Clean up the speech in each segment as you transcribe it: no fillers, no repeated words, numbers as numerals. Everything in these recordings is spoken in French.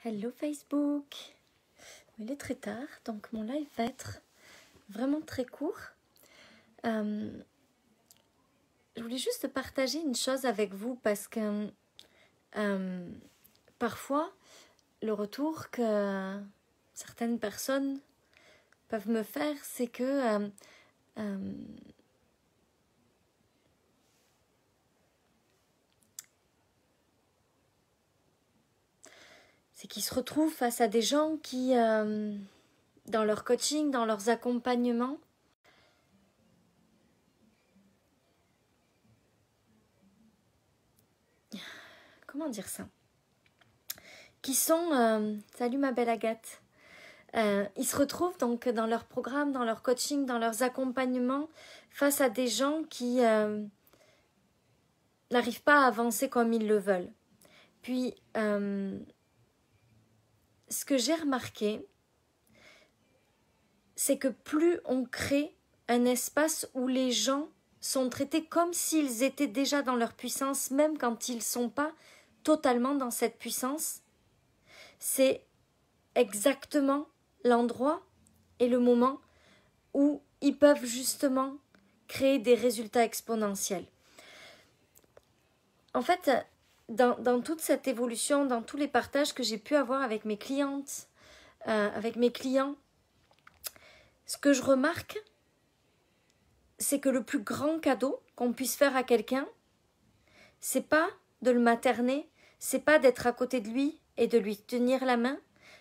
Hello Facebook. Il est très tard, donc mon live va être vraiment très court. Je voulais juste partager une chose avec vous parce que parfois, le retour que certaines personnes peuvent me faire, c'est que c'est qu'ils se retrouvent face à des gens qui, dans leur coaching, dans leurs accompagnements, comment dire ça, qui sont, salut ma belle Agathe, ils se retrouvent donc dans leur programme, dans leur coaching, dans leurs accompagnements, face à des gens qui n'arrivent pas à avancer comme ils le veulent. Puis, ce que j'ai remarqué, c'est que plus on crée un espace où les gens sont traités comme s'ils étaient déjà dans leur puissance, même quand ils ne sont pas totalement dans cette puissance, c'est exactement l'endroit et le moment où ils peuvent justement créer des résultats exponentiels. En fait, dans toute cette évolution, dans tous les partages que j'ai pu avoir avec mes clientes, avec mes clients, ce que je remarque, c'est que le plus grand cadeau qu'on puisse faire à quelqu'un, c'est pas de le materner, c'est pas d'être à côté de lui et de lui tenir la main,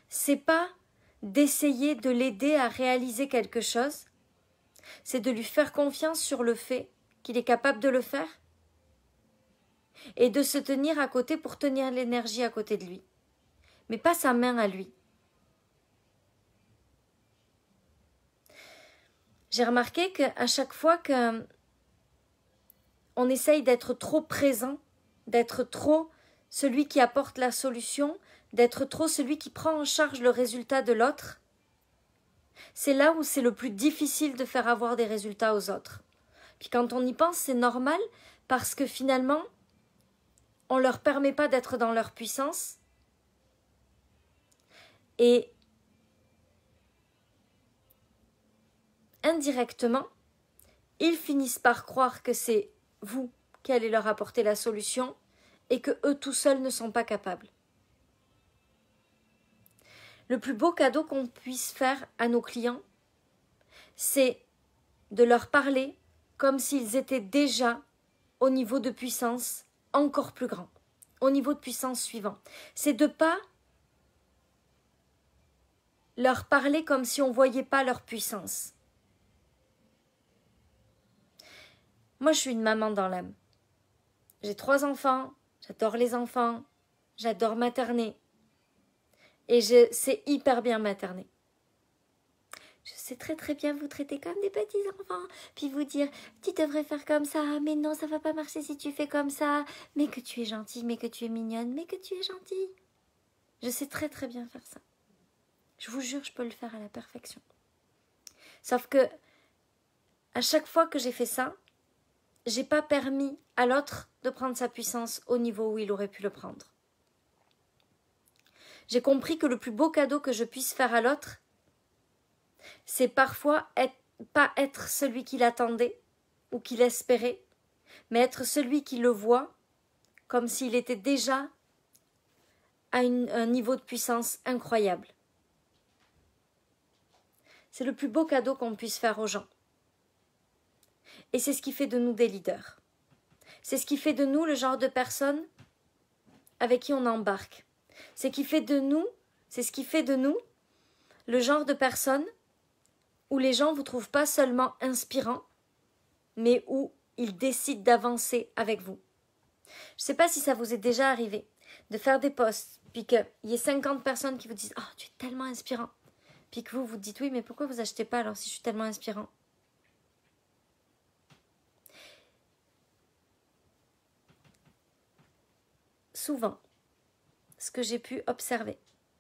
c'est pas d'essayer de l'aider à réaliser quelque chose, c'est de lui faire confiance sur le fait qu'il est capable de le faire et de se tenir à côté pour tenir l'énergie à côté de lui, mais pas sa main à lui. J'ai remarqué qu'à chaque fois qu'on essaye d'être trop présent, d'être trop celui qui apporte la solution, d'être trop celui qui prend en charge le résultat de l'autre, c'est là où c'est le plus difficile de faire avoir des résultats aux autres. Puis quand on y pense, c'est normal parce que finalement, on ne leur permet pas d'être dans leur puissance et indirectement, ils finissent par croire que c'est vous qui allez leur apporter la solution et que eux tout seuls ne sont pas capables. Le plus beau cadeau qu'on puisse faire à nos clients, c'est de leur parler comme s'ils étaient déjà au niveau de puissance encore plus grand, au niveau de puissance suivant. C'est de ne pas leur parler comme si on ne voyait pas leur puissance. Moi, je suis une maman dans l'âme. J'ai 3 enfants, j'adore les enfants, j'adore materner. Et je sais hyper bien materner. Je sais très très bien vous traiter comme des petits enfants, puis vous dire, tu devrais faire comme ça, mais non, ça va pas marcher si tu fais comme ça, mais que tu es gentille, mais que tu es mignonne, mais que tu es gentille. Je sais très très bien faire ça. Je vous jure, je peux le faire à la perfection. Sauf que, à chaque fois que j'ai fait ça, j'ai pas permis à l'autre de prendre sa puissance au niveau où il aurait pu le prendre. J'ai compris que le plus beau cadeau que je puisse faire à l'autre, c'est parfois pas être celui qu'il attendait ou qu'il espérait, mais être celui qui le voit comme s'il était déjà à un niveau de puissance incroyable. C'est le plus beau cadeau qu'on puisse faire aux gens. Et c'est ce qui fait de nous des leaders. C'est ce qui fait de nous le genre de personnes avec qui on embarque. C'est ce qui fait de nous le genre de personnes où les gens ne vous trouvent pas seulement inspirants, mais où ils décident d'avancer avec vous. Je ne sais pas si ça vous est déjà arrivé de faire des posts, puis qu'il y ait 50 personnes qui vous disent « Oh, tu es tellement inspirant », puis que vous dites « Oui, mais pourquoi vous achetez pas alors si je suis tellement inspirant ?» Souvent, ce que j'ai pu observer,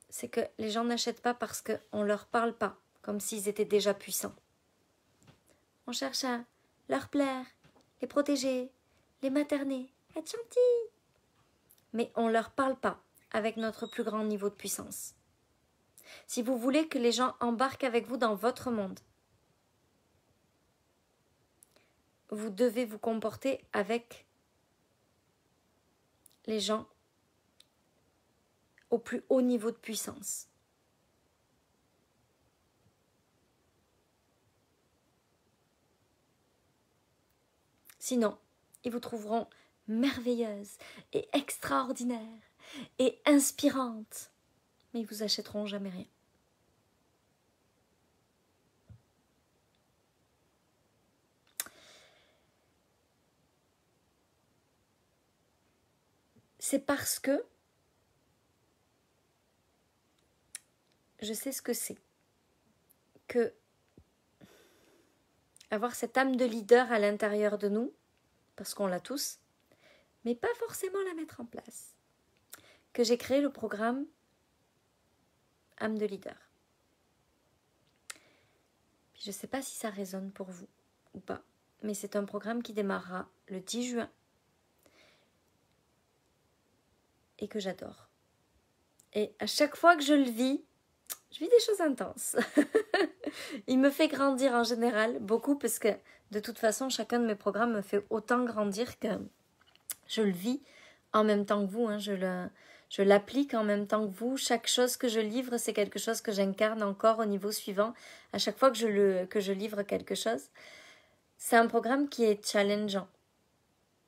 c'est que les gens n'achètent pas parce qu'on ne leur parle pas, comme s'ils étaient déjà puissants. On cherche à leur plaire, les protéger, les materner, être gentils. Mais on ne leur parle pas avec notre plus grand niveau de puissance. Si vous voulez que les gens embarquent avec vous dans votre monde, vous devez vous comporter avec les gens au plus haut niveau de puissance. Sinon, ils vous trouveront merveilleuse et extraordinaire et inspirante, mais ils vous achèteront jamais rien. C'est parce que je sais ce que c'est que avoir cette âme de leader à l'intérieur de nous, parce qu'on l'a tous, mais pas forcément la mettre en place, que j'ai créé le programme âme de leader. Puis je ne sais pas si ça résonne pour vous ou pas, mais c'est un programme qui démarrera le 10 juin et que j'adore. Et à chaque fois que je le vis, je vis des choses intenses. Il me fait grandir en général, beaucoup, parce que de toute façon, chacun de mes programmes me fait autant grandir que je le vis en même temps que vous. Je l'applique en même temps que vous. Chaque chose que je livre, c'est quelque chose que j'incarne encore au niveau suivant. À chaque fois que je livre quelque chose, c'est un programme qui est challengeant,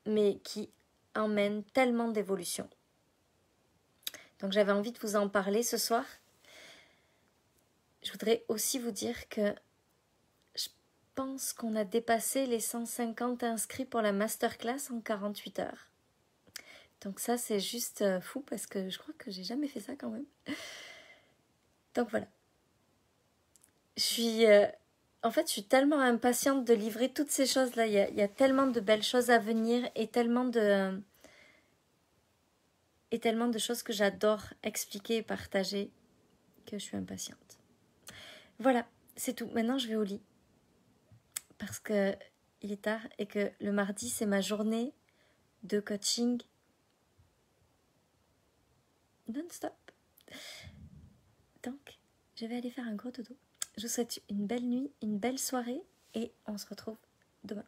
mais qui emmène tellement d'évolution. Donc j'avais envie de vous en parler ce soir. Je voudrais aussi vous dire que je pense qu'on a dépassé les 150 inscrits pour la masterclass en 48 heures. Donc ça, c'est juste fou parce que je crois que j'ai jamais fait ça quand même. Donc voilà. En fait, je suis tellement impatiente de livrer toutes ces choses-là. Il y a tellement de belles choses à venir et tellement de choses que j'adore expliquer et partager que je suis impatiente. Voilà, c'est tout. Maintenant, je vais au lit parce que il est tard et que le mardi, c'est ma journée de coaching non-stop. Donc, je vais aller faire un gros dodo. Je vous souhaite une belle nuit, une belle soirée et on se retrouve demain.